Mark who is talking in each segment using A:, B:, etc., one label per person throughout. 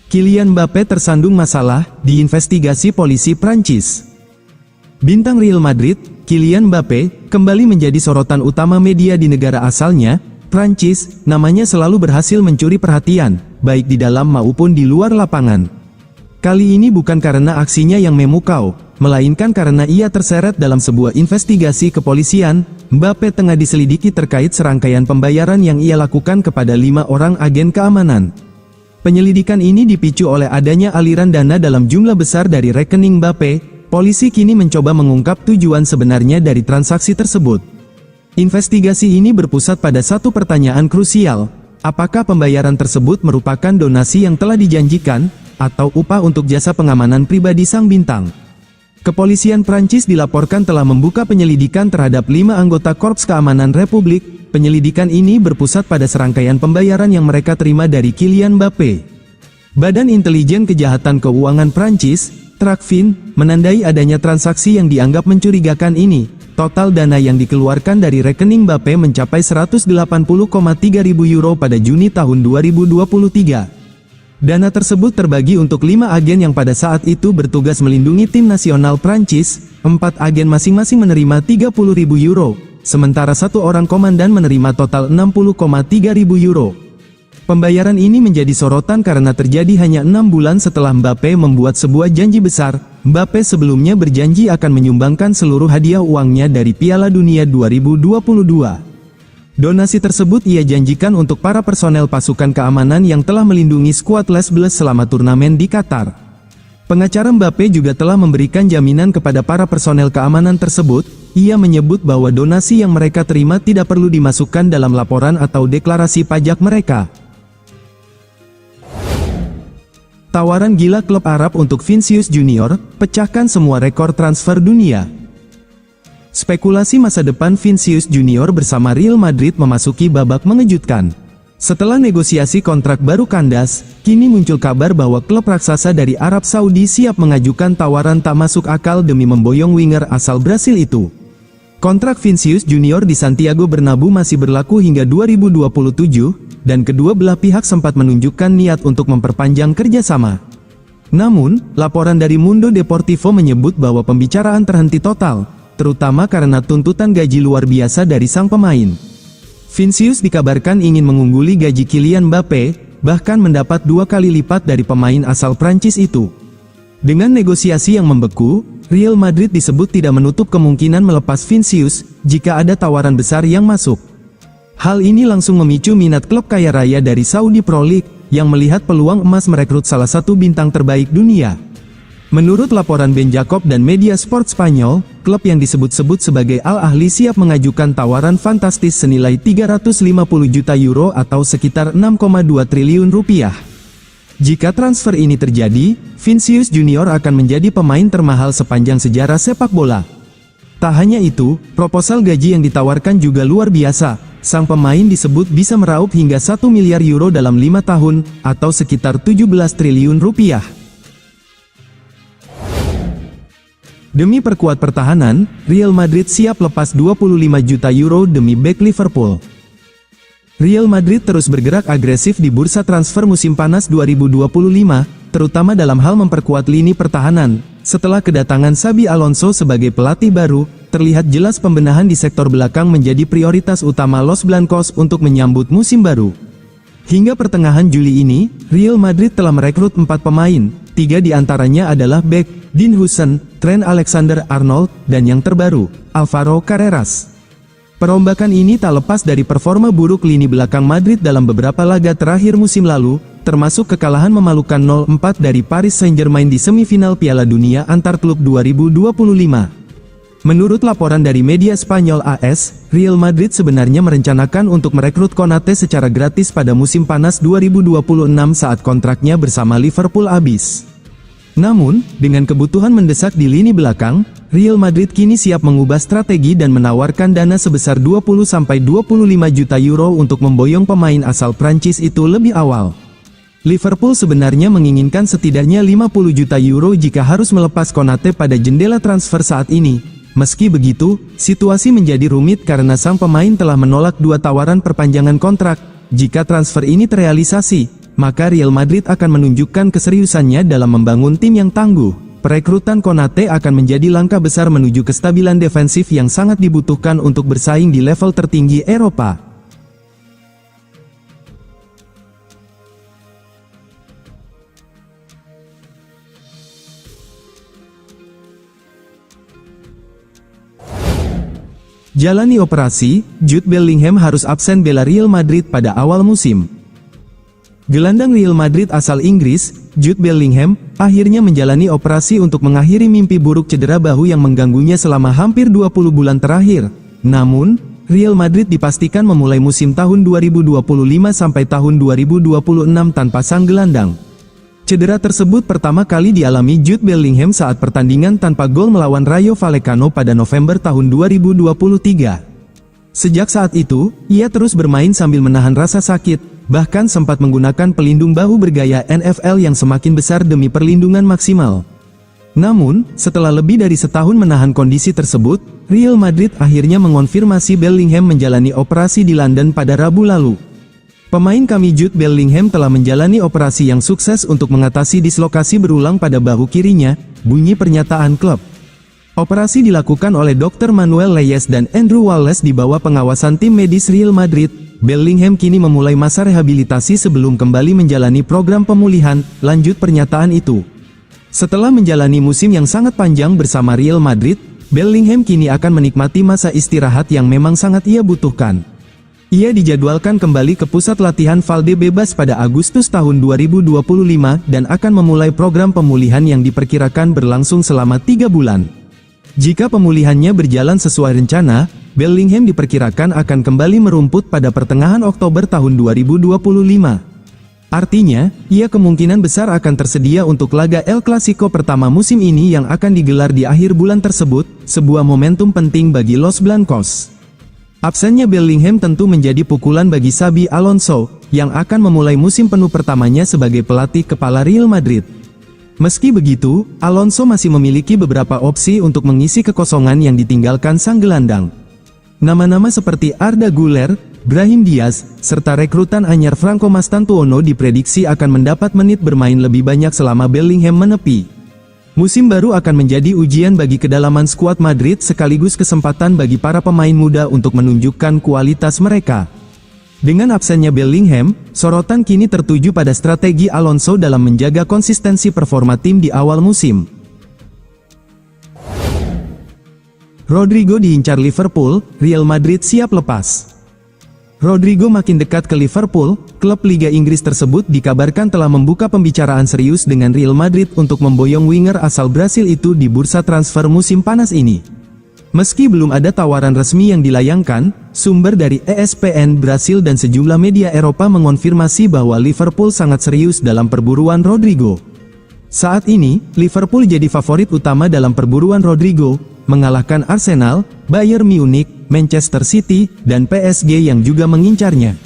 A: Kylian Mbappé tersandung masalah, diinvestigasi polisi Prancis. Bintang Real Madrid, Kylian Mbappé, kembali menjadi sorotan utama media di negara asalnya, Prancis. Namanya selalu berhasil mencuri perhatian, baik di dalam maupun di luar lapangan. Kali ini bukan karena aksinya yang memukau, melainkan karena ia terseret dalam sebuah investigasi kepolisian. Mbappé tengah diselidiki terkait serangkaian pembayaran yang ia lakukan kepada 5 orang agen keamanan. Penyelidikan ini dipicu oleh adanya aliran dana dalam jumlah besar dari rekening Mbappé. Polisi kini mencoba mengungkap tujuan sebenarnya dari transaksi tersebut. Investigasi ini berpusat pada satu pertanyaan krusial. Apakah pembayaran tersebut merupakan donasi yang telah dijanjikan, atau upah untuk jasa pengamanan pribadi sang bintang? Kepolisian Prancis dilaporkan telah membuka penyelidikan terhadap 5 anggota Korps Keamanan Republik. Penyelidikan ini berpusat pada serangkaian pembayaran yang mereka terima dari Kylian Mbappé. Badan Intelijen Kejahatan Keuangan Prancis, Tracfin, menandai adanya transaksi yang dianggap mencurigakan ini. Total dana yang dikeluarkan dari rekening Mbappé mencapai 180,3 ribu euro pada Juni tahun 2023. Dana tersebut terbagi untuk 5 agen yang pada saat itu bertugas melindungi tim nasional Prancis. 4 agen masing-masing menerima 30 ribu euro, sementara 1 orang komandan menerima total 60,3 ribu euro. Pembayaran ini menjadi sorotan karena terjadi hanya 6 bulan setelah Mbappé membuat sebuah janji besar. Mbappé sebelumnya berjanji akan menyumbangkan seluruh hadiah uangnya dari Piala Dunia 2022. Donasi tersebut ia janjikan untuk para personel pasukan keamanan yang telah melindungi skuad Les Bleus selama turnamen di Qatar. Pengacara Mbappé juga telah memberikan jaminan kepada para personel keamanan tersebut. Ia menyebut bahwa donasi yang mereka terima tidak perlu dimasukkan dalam laporan atau deklarasi pajak mereka. Tawaran gila klub Arab untuk Vinicius Junior, pecahkan semua rekor transfer dunia. Spekulasi masa depan Vinicius Junior bersama Real Madrid memasuki babak mengejutkan. Setelah negosiasi kontrak baru kandas, kini muncul kabar bahwa klub raksasa dari Arab Saudi siap mengajukan tawaran tak masuk akal demi memboyong winger asal Brasil itu. Kontrak Vinicius Junior di Santiago Bernabeu masih berlaku hingga 2027, dan kedua belah pihak sempat menunjukkan niat untuk memperpanjang kerjasama. Namun, laporan dari Mundo Deportivo menyebut bahwa pembicaraan terhenti total, terutama karena tuntutan gaji luar biasa dari sang pemain. Vinicius dikabarkan ingin mengungguli gaji Kylian Mbappé, bahkan mendapat 2 kali lipat dari pemain asal Prancis itu. Dengan negosiasi yang membeku, Real Madrid disebut tidak menutup kemungkinan melepas Vinicius jika ada tawaran besar yang masuk. Hal ini langsung memicu minat klub kaya raya dari Saudi Pro League, yang melihat peluang emas merekrut salah satu bintang terbaik dunia. Menurut laporan Ben Jacob dan media sport Spanyol, klub yang disebut-sebut sebagai Al Ahly siap mengajukan tawaran fantastis senilai 350 juta euro atau sekitar 6,2 triliun rupiah. Jika transfer ini terjadi, Vinicius Junior akan menjadi pemain termahal sepanjang sejarah sepak bola. Tak hanya itu, proposal gaji yang ditawarkan juga luar biasa. Sang pemain disebut bisa meraup hingga 1 miliar euro dalam 5 tahun, atau sekitar 17 triliun rupiah. Demi perkuat pertahanan, Real Madrid siap lepas 25 juta euro demi bek Liverpool. Real Madrid terus bergerak agresif di bursa transfer musim panas 2025, terutama dalam hal memperkuat lini pertahanan. Setelah kedatangan Xabi Alonso sebagai pelatih baru, terlihat jelas pembenahan di sektor belakang menjadi prioritas utama Los Blancos untuk menyambut musim baru. Hingga pertengahan Juli ini, Real Madrid telah merekrut 4 pemain, 3 diantaranya adalah bek, Dean Huijsen, Trent Alexander-Arnold, dan yang terbaru, Alvaro Carreras. Perombakan ini tak lepas dari performa buruk lini belakang Madrid dalam beberapa laga terakhir musim lalu, termasuk kekalahan memalukan 0-4 dari Paris Saint-Germain di semifinal Piala Dunia antar klub 2025. Menurut laporan dari media Spanyol AS, Real Madrid sebenarnya merencanakan untuk merekrut Konate secara gratis pada musim panas 2026 saat kontraknya bersama Liverpool habis. Namun, dengan kebutuhan mendesak di lini belakang, Real Madrid kini siap mengubah strategi dan menawarkan dana sebesar 20-25 juta euro untuk memboyong pemain asal Prancis itu lebih awal. Liverpool sebenarnya menginginkan setidaknya 50 juta euro jika harus melepas Konate pada jendela transfer saat ini. Meski begitu, situasi menjadi rumit karena sang pemain telah menolak 2 tawaran perpanjangan kontrak. Jika transfer ini terrealisasi, maka Real Madrid akan menunjukkan keseriusannya dalam membangun tim yang tangguh. Perekrutan Konate akan menjadi langkah besar menuju kestabilan defensif yang sangat dibutuhkan untuk bersaing di level tertinggi Eropa. Jalani operasi, Jude Bellingham harus absen bela Real Madrid pada awal musim. Gelandang Real Madrid asal Inggris, Jude Bellingham, akhirnya menjalani operasi untuk mengakhiri mimpi buruk cedera bahu yang mengganggunya selama hampir 20 bulan terakhir. Namun, Real Madrid dipastikan memulai musim tahun 2025 sampai tahun 2026 tanpa sang gelandang. Cedera tersebut pertama kali dialami Jude Bellingham saat pertandingan tanpa gol melawan Rayo Vallecano pada November tahun 2023. Sejak saat itu, ia terus bermain sambil menahan rasa sakit, bahkan sempat menggunakan pelindung bahu bergaya NFL yang semakin besar demi perlindungan maksimal. Namun, setelah lebih dari setahun menahan kondisi tersebut, Real Madrid akhirnya mengonfirmasi Bellingham menjalani operasi di London pada Rabu lalu. Pemain kami Jude Bellingham telah menjalani operasi yang sukses untuk mengatasi dislokasi berulang pada bahu kirinya, bunyi pernyataan klub. Operasi dilakukan oleh Dr. Manuel Reyes dan Andrew Wallace di bawah pengawasan tim medis Real Madrid. Bellingham kini memulai masa rehabilitasi sebelum kembali menjalani program pemulihan, lanjut pernyataan itu. Setelah menjalani musim yang sangat panjang bersama Real Madrid, Bellingham kini akan menikmati masa istirahat yang memang sangat ia butuhkan. Ia dijadwalkan kembali ke pusat latihan Valdebebas pada Agustus tahun 2025 dan akan memulai program pemulihan yang diperkirakan berlangsung selama 3 bulan. Jika pemulihannya berjalan sesuai rencana, Bellingham diperkirakan akan kembali merumput pada pertengahan Oktober tahun 2025. Artinya, ia kemungkinan besar akan tersedia untuk laga El Clasico pertama musim ini yang akan digelar di akhir bulan tersebut, sebuah momentum penting bagi Los Blancos. Absennya Bellingham tentu menjadi pukulan bagi Xabi Alonso, yang akan memulai musim penuh pertamanya sebagai pelatih kepala Real Madrid. Meski begitu, Alonso masih memiliki beberapa opsi untuk mengisi kekosongan yang ditinggalkan sang gelandang. Nama-nama seperti Arda Güler, Brahim Diaz, serta rekrutan anyar Franco Mastantuono diprediksi akan mendapat menit bermain lebih banyak selama Bellingham menepi. Musim baru akan menjadi ujian bagi kedalaman skuad Madrid sekaligus kesempatan bagi para pemain muda untuk menunjukkan kualitas mereka. Dengan absennya Bellingham, sorotan kini tertuju pada strategi Alonso dalam menjaga konsistensi performa tim di awal musim. Rodrigo diincar Liverpool, Real Madrid siap lepas. Rodrigo makin dekat ke Liverpool, klub Liga Inggris tersebut dikabarkan telah membuka pembicaraan serius dengan Real Madrid untuk memboyong winger asal Brasil itu di bursa transfer musim panas ini. Meski belum ada tawaran resmi yang dilayangkan, sumber dari ESPN Brasil dan sejumlah media Eropa mengonfirmasi bahwa Liverpool sangat serius dalam perburuan Rodrigo. Saat ini, Liverpool jadi favorit utama dalam perburuan Rodrigo, mengalahkan Arsenal, Bayern Munich, Manchester City, dan PSG yang juga mengincarnya.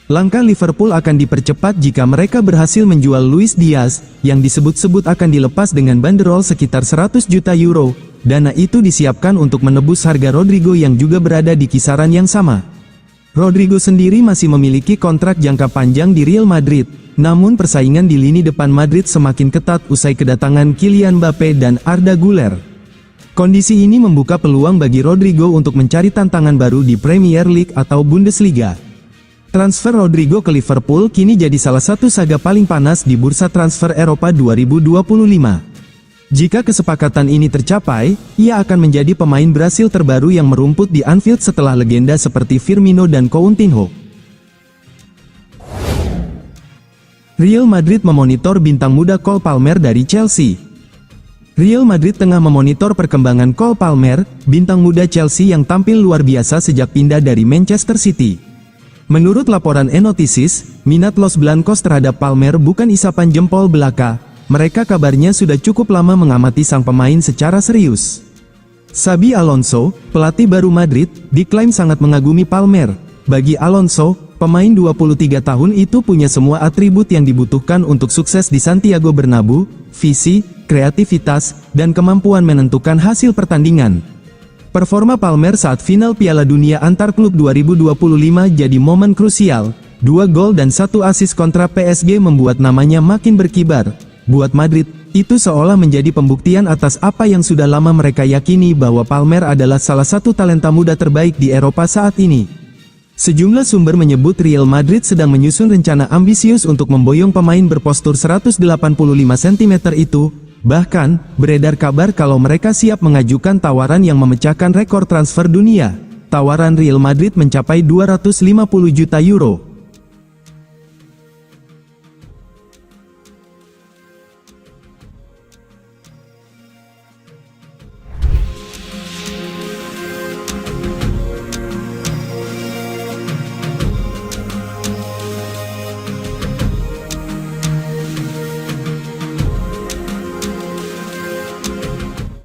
A: Langkah Liverpool akan dipercepat jika mereka berhasil menjual Luis Diaz, yang disebut-sebut akan dilepas dengan banderol sekitar 100 juta euro. Dana itu disiapkan untuk menebus harga Rodrigo yang juga berada di kisaran yang sama. Rodrigo sendiri masih memiliki kontrak jangka panjang di Real Madrid, namun persaingan di lini depan Madrid semakin ketat usai kedatangan Kylian Mbappe dan Arda Güler. Kondisi ini membuka peluang bagi Rodrigo untuk mencari tantangan baru di Premier League atau Bundesliga. Transfer Rodrigo ke Liverpool kini jadi salah satu saga paling panas di bursa transfer Eropa 2025. Jika kesepakatan ini tercapai, ia akan menjadi pemain Brasil terbaru yang merumput di Anfield setelah legenda seperti Firmino dan Coutinho. Real Madrid memonitor bintang muda Cole Palmer dari Chelsea. Real Madrid tengah memonitor perkembangan Cole Palmer, bintang muda Chelsea yang tampil luar biasa sejak pindah dari Manchester City. Menurut laporan E-Notices, minat Los Blancos terhadap Palmer bukan isapan jempol belaka, mereka kabarnya sudah cukup lama mengamati sang pemain secara serius. Xabi Alonso, pelatih baru Madrid, diklaim sangat mengagumi Palmer. Bagi Alonso, pemain 23 tahun itu punya semua atribut yang dibutuhkan untuk sukses di Santiago Bernabeu: visi, kreativitas, dan kemampuan menentukan hasil pertandingan. Performa Palmer saat final Piala Dunia antar klub 2025 jadi momen krusial, 2 gol dan 1 assist kontra PSG membuat namanya makin berkibar. Buat Madrid, itu seolah menjadi pembuktian atas apa yang sudah lama mereka yakini bahwa Palmer adalah salah satu talenta muda terbaik di Eropa saat ini. Sejumlah sumber menyebut Real Madrid sedang menyusun rencana ambisius untuk memboyong pemain berpostur 185 cm itu. Bahkan, beredar kabar kalau mereka siap mengajukan tawaran yang memecahkan rekor transfer dunia. Tawaran Real Madrid mencapai 250 juta euro.